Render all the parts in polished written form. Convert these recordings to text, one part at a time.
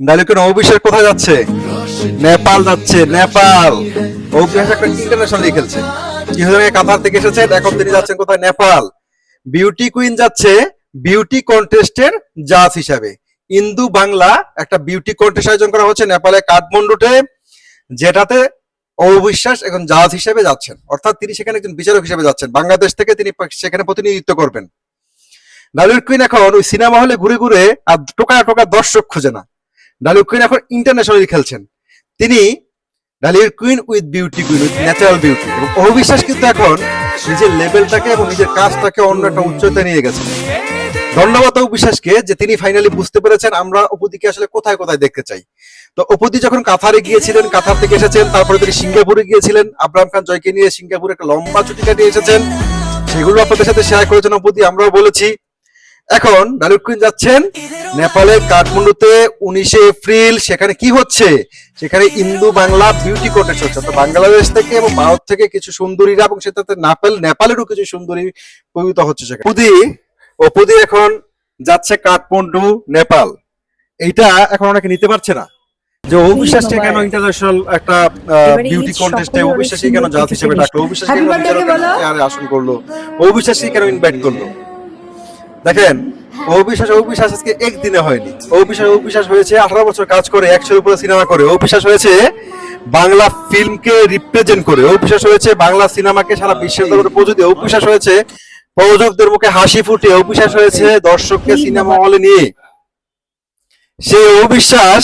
ডালিউড অবিশ্বাস কোথায় যাচ্ছে? নেপাল যাচ্ছে। নেপাল অবিশ্বাস একটা ইন্টারন্যাশনাল খেলছে। কিছুদিন আগে কাতার থেকে এসেছেন, এখন তিনি যাচ্ছেন কোথায়? নেপাল। বিউটি কুইন যাচ্ছে বিউটি কন্টেস্টের জাজ হিসাবে। ইন্দু বাংলা একটা বিউটি কন্টেস্ট আয়োজন করা হচ্ছে নেপালে কাঠমান্ডুতে, যেটাতে অবিশ্বাস এখন জাজ হিসেবে যাচ্ছেন, অর্থাৎ তিনি সেখানে একজন বিচারক হিসেবে যাচ্ছেন। বাংলাদেশ থেকে তিনি সেখানে প্রতিনিধিত্ব করবেন। ডালিউড কুইন এখন ওই সিনেমা হলে ঘুরে ঘুরে আর টোকা টোকা দর্শক খুঁজে না। ডালিউড কুইন এখন ইন্টারন্যাশনালি খেলছেন। তিনি Dhallywood queen with beauty queen, with natural beauty. এবং অবিশ্বাস কিন্তু এখন নিজের লেভেলটাকে এবং নিজের কাজটাকে অন্য একটা উচ্চতায় নিয়ে গেছেন। ধন্যবাদ অবিশ্বাসকে যে তিনি ফাইনালি বুঝতে পেরেছেন আমরা অপুদিকে আসলে কোথায় কোথায় দেখতে চাই। তো অপুদি যখন কাতারে গিয়েছিলেন, কাতার থেকে এসেছেন, তারপরে তিনি সিঙ্গাপুরে গিয়েছিলেন, আব্রাহাম খান জয়কে নিয়ে সিঙ্গাপুরে একটা লম্বা ছুটি কাটিয়ে এসেছেন, সেগুলো আপনাদের সাথে শেয়ার করেছেন অপুদি, আমরাও বলেছি। এখন ডালিউড কুইন যাচ্ছেন নেপালের কাঠমান্ডুতে 19 এপ্রিল। সেখানে কি হচ্ছে? সেখানে ইন্দু বাংলা বিউটি কন্টেস্ট হচ্ছে। তো বাংলাদেশ থেকে এবং ভারত থেকে কিছু সুন্দরীরা এবং সেটাতে নেপালেরও কিছু সুন্দরী পরিণত হচ্ছে সেখানে। অপুদি এখন যাচ্ছে কাঠমান্ডু, নেপাল। এইটা এখন অনেকে নিতে পারছে না যে অবিশ্বাসকে কেন ইন্টারন্যাশনাল একটা বিউটি কন্টেস্টে অবিশ্বাসী কেন জাজ হিসেবে ডাকলো, অবিশ্বাসী কেন আসন করলো, অবিশ্বাসী কেন ইনভাইট করলো। দেখেন, অবিশ্বাস আজকে একদিনে হয়নি। অবিশ্বাস হয়েছে 18 বছর কাজ করে, 100-এর উপরে সিনেমা করে। অবিশ্বাস হয়েছে বাংলা ফিল্মকে রিপ্রেজেন্ট করে। অবিশ্বাস হয়েছে বাংলা সিনেমাকে সারা বিশ্বের দরবারে পৌঁছে দিয়ে। অবিশ্বাস হয়েছে প্রযোজকদের মুখে হাসি ফুটে। অবিশ্বাস হয়েছে দর্শককে সিনেমা হলে নিয়ে। সেই অবিশ্বাস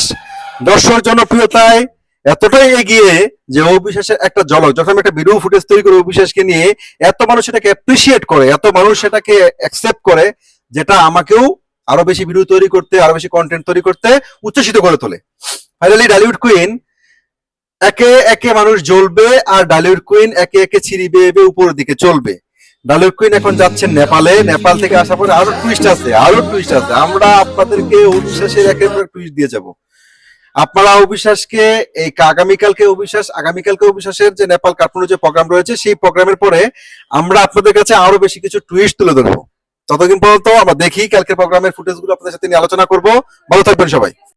দর্শক জনপ্রিয়তায় এতটাই এগিয়ে যে অবিশ্বাসের একটা ঝলক, যখন আমি একটা ভিডিও ফুটেজ তৈরি করে অবিশ্বাসকে নিয়ে, এত মানুষ সেটাকে অ্যাপ্রিসিয়েট করে, এত মানুষ সেটাকে অ্যাকসেপ্ট করে, যেটা আমাকেও আরো বেশি ভিডিও তৈরি করতে, আরো বেশি কন্টেন্ট তৈরি করতে উচ্ছ্বসিত করে তোলে। ফাইনালি ডালিউড কুইন একে একে মানুষ জ্বলবে, আর ডালিউড কুইন একে একে ছিড়ি বেয়ে বেয়ে উপরের দিকে চলবে। ডালিউড কুইন এখন যাচ্ছেন নেপালে। নেপাল থেকে আসার পরে আরো টুইস্ট আছে। আমরা আপনাদেরকে অবিশ্বাসের একের পর টুইস্ট দিয়ে যাব। আপনারা অবিশ্বাসকে আগামীকালকে অবিশ্বাসের যে নেপাল কাঠমান্ডু যে প্রোগ্রাম রয়েছে, সেই প্রোগ্রামের পরে আমরা আপনাদের কাছে আরো বেশি কিছু টুইস্ট তুলে ধরবো। ততদিন পর্যন্ত আমরা দেখি কালকের প্রোগ্রামের ফুটেজ গুলো আপনাদের সাথে নিয়ে আলোচনা করবো। ভালো থাকবেন সবাই।